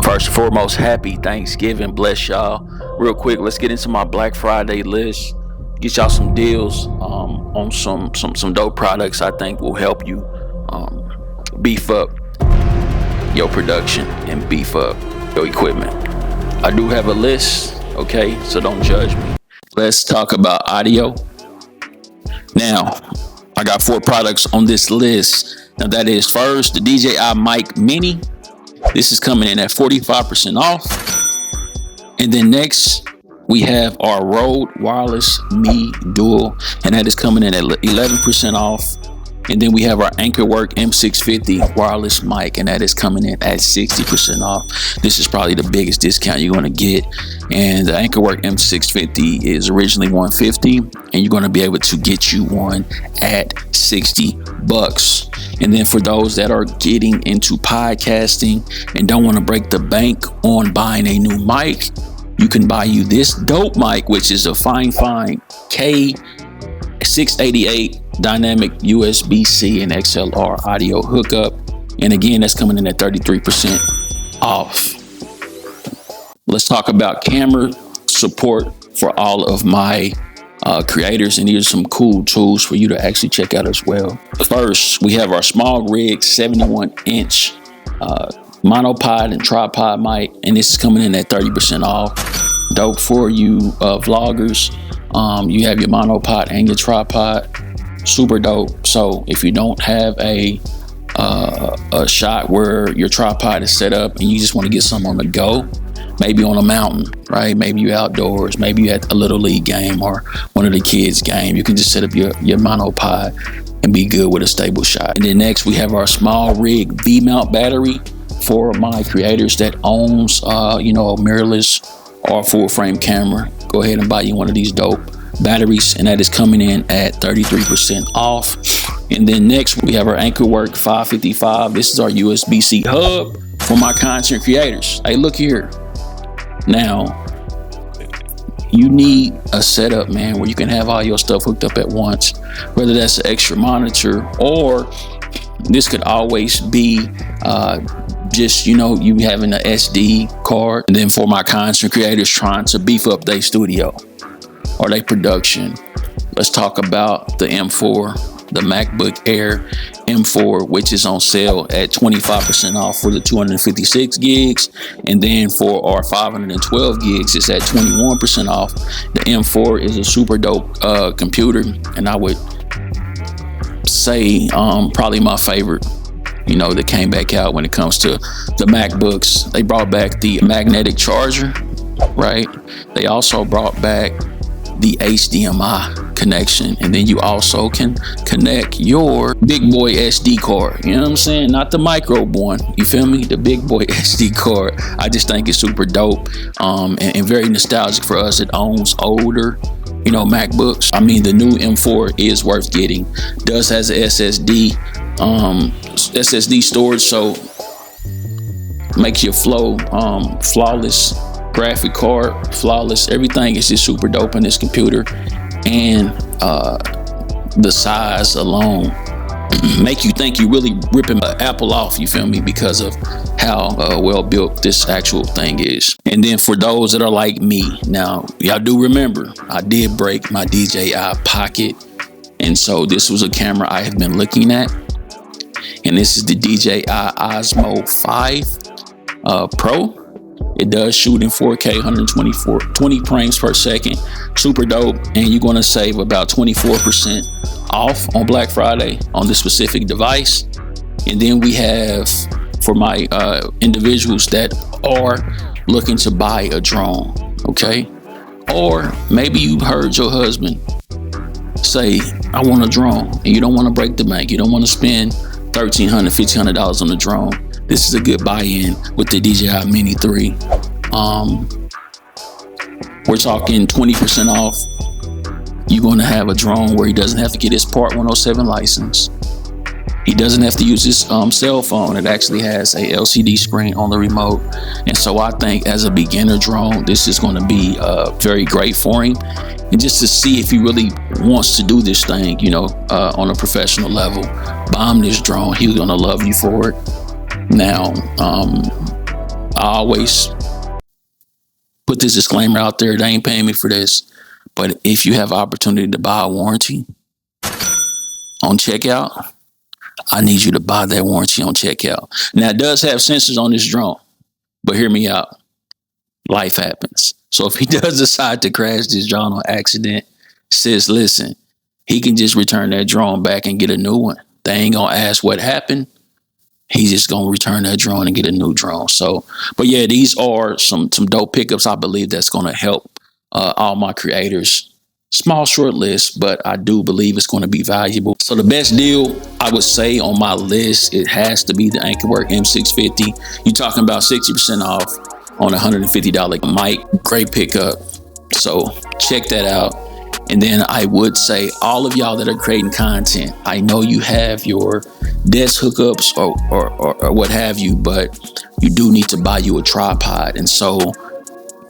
First and foremost, happy Thanksgiving. Bless y'all. Real quick, let's get into my Black Friday list. Get y'all some deals on some dope products I think will help you beef up your production and beef up your equipment. I do have a list, okay? So don't judge me. Let's talk about audio. Now, I got 4 products on this list. Now that is first, the DJI Mic Mini. This is coming in at 45% off. And then next, we have our Rode Wireless Me Dual, and that is coming in at 11% off. And then we have our Anchorwork M650 wireless mic, and that is coming in at 60% off. This is probably the biggest discount you're going to get. And the Anchorwork M650 is originally $150, and you're going to be able to get you one at $60. And then for those that are getting into podcasting and don't want to break the bank on buying a new mic, you can buy you this dope mic, which is a fine K688 dynamic USB-C and XLR audio hookup. And again, that's coming in at 33% off. Let's talk about camera support for all of my creators, and these are some cool tools for you to actually check out as well. First, we have our Small Rig 71-inch monopod and tripod mic, and this is coming in at 30% off. Dope for you vloggers. You have your monopod and your tripod. Super dope. So if you don't have a shot where your tripod is set up and you just want to get something on the go, maybe on a mountain, right? Maybe you outdoors, maybe you at a little league game or one of the kids' game, you can just set up your monopod and be good with a stable shot. And then next we have our Small Rig V-mount battery for my creators that owns a mirrorless or full frame camera. Go ahead and buy you one of these dope batteries, and that is coming in at 33% off. And then next we have our Anchorwork 555. This is our USB-C hub for my content creators. Hey, look here. Now, you need a setup, man, where you can have all your stuff hooked up at once, whether that's an extra monitor or this could always be just, you having an SD card. And then for my content creators trying to beef up their studio or their production, let's talk about the M4, the MacBook Air M4, which is on sale at 25% off for the 256 gigs. And then for our 512 gigs, it's at 21% off. The M4 is a super dope computer, and I would say probably my favorite, that came back out when it comes to the MacBooks. They brought back the magnetic charger, right? They also brought back the HDMI connection, and then you also can connect your big boy SD card. You know what I'm saying? Not the micro one. You feel me? The big boy SD card. I just think it's super dope and very nostalgic for us that owns older MacBooks. I mean, the new M4 is worth getting. Does has a SSD storage, so makes your flow flawless. Graphic card flawless. Everything is just super dope in this computer, and the size alone make you think you really ripping an apple off, you feel me, because of how well built this actual thing is. And then for those that are like me, now y'all do remember I did break my DJI Pocket, and so this was a camera I have been looking at, and this is the DJI Osmo 5 Pro. It does shoot in 4K, 20 frames per second. Super dope. And you're going to save about 24% off on Black Friday on this specific device. And then we have, for my individuals that are looking to buy a drone, okay? Or maybe you heard your husband say, I want a drone, and you don't want to break the bank. You don't want to spend $1,300, $1,500 on the drone. This is a good buy-in with the DJI Mini 3. We're talking 20% off. You're going to have a drone where he doesn't have to get his Part 107 license. He doesn't have to use his cell phone. It actually has a LCD screen on the remote. And so I think as a beginner drone, this is going to be very great for him. And just to see if he really wants to do this thing, on a professional level, buy him this drone. He's going to love you for it. Now, I always put this disclaimer out there. They ain't paying me for this. But if you have opportunity to buy a warranty on checkout, I need you to buy that warranty on checkout. Now, it does have sensors on this drone, but hear me out. Life happens. So if he does decide to crash this drone on accident, sis, listen, he can just return that drone back and get a new one. They ain't gonna ask what happened. He's just gonna return that drone and get a new drone. So, but yeah, these are some dope pickups. I believe that's gonna help all my creators. Small short list, but I do believe it's going to be valuable. So the best deal I would say on my list, it has to be the Anchorwork M650. You're talking about 60% off on a $150 mic. Great pickup. So check that out. And then I would say all of y'all that are creating content, I know you have your desk hookups or what have you, but you do need to buy you a tripod. And so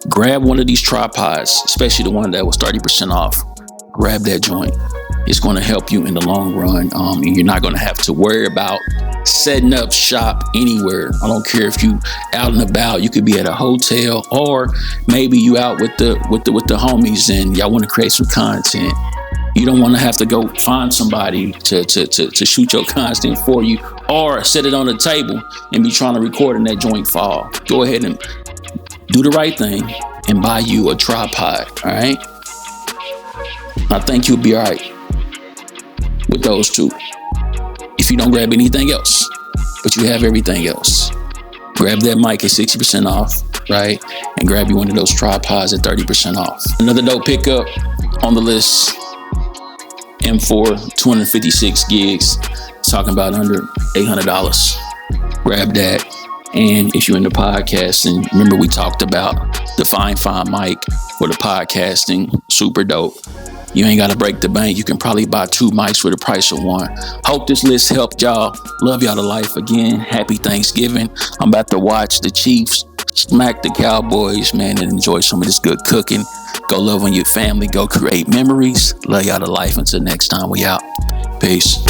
grab one of these tripods, especially the one that was 30% off. Grab that joint. It's going to help you in the long run. And you're not going to have to worry about setting up shop anywhere. I don't care if you out and about. You could be at a hotel, or maybe you out with the homies and y'all want to create some content. You don't want to have to go find somebody to shoot your content for you, or set it on the table and be trying to record and that joint fall. Go ahead and do the right thing and buy you a tripod, all right? I think you'll be all right with those two. If you don't grab anything else, but you have everything else, grab that mic at 60% off, right? And grab you one of those tripods at 30% off. Another dope pickup on the list, M4, 256 gigs, talking about under $800. Grab that. And if you're into podcasting, remember we talked about the fine mic for the podcasting, super dope. You ain't got to break the bank. You can probably buy 2 mics for the price of 1. Hope this list helped y'all. Love y'all to life again. Happy Thanksgiving. I'm about to watch the Chiefs smack the Cowboys, man, and enjoy some of this good cooking. Go love on your family. Go create memories. Love y'all to life. Until next time, we out. Peace.